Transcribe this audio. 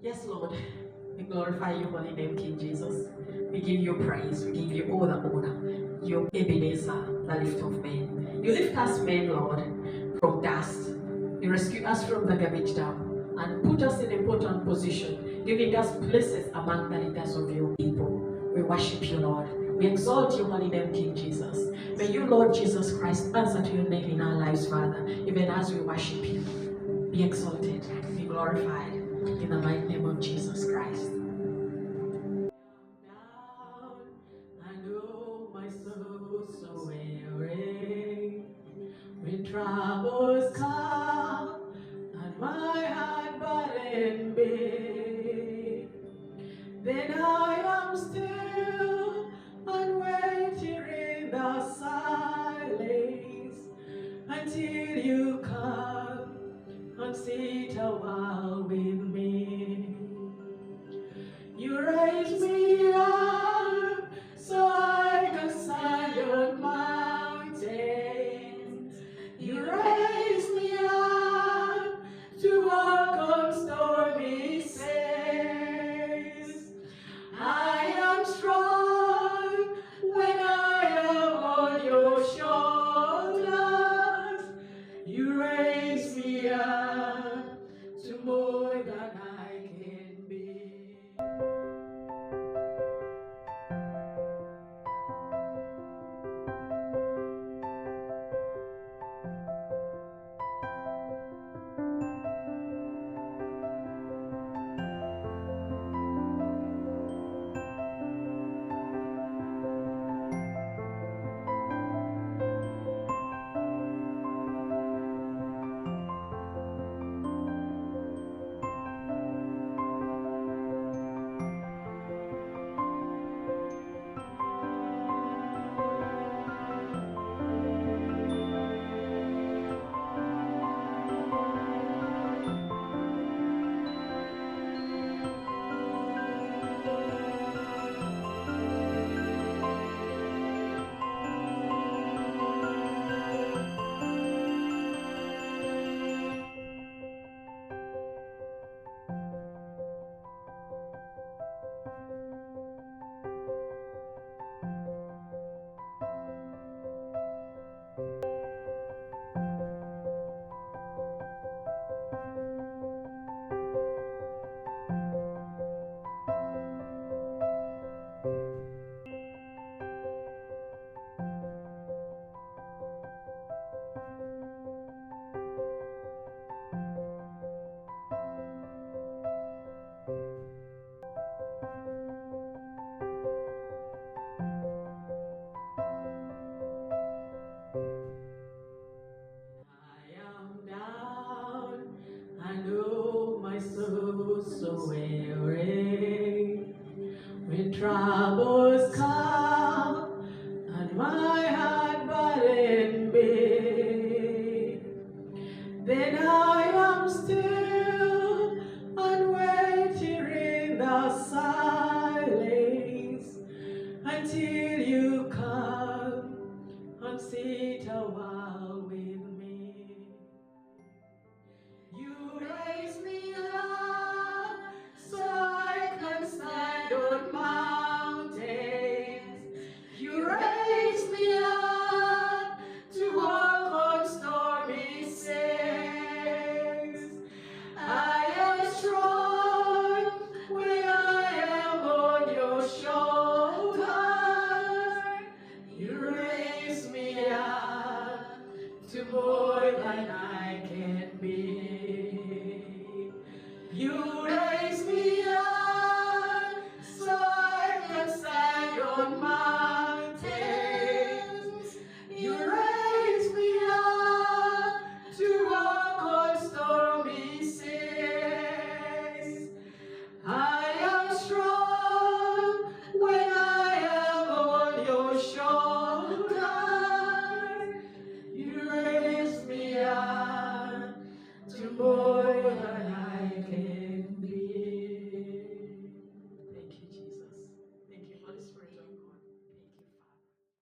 Yes, Lord, we glorify your holy name, King Jesus. We give you praise, we give you all the honor. You Ebenezer, the lift of men. You lift us men, Lord, from dust. You rescue us from the garbage dump and put us in important position, giving us places among the leaders of your people. We worship you, Lord. We exalt your holy name, King Jesus. May you, Lord Jesus Christ, answer to your name in our lives, Father, even as we worship you. Be exalted, be glorified, in the mighty name of Jesus Christ. Down, I know my soul so weary. When troubles come and my heart burden be, then I am still and waiting in the silence until you come and sit a while with me. You raise me up so I can stand on mountains. You raise me up to walk on stormy seas. I am strong when I am on your shoulders. You raise me up to more than I can be. I know my soul so weary. When troubles come and my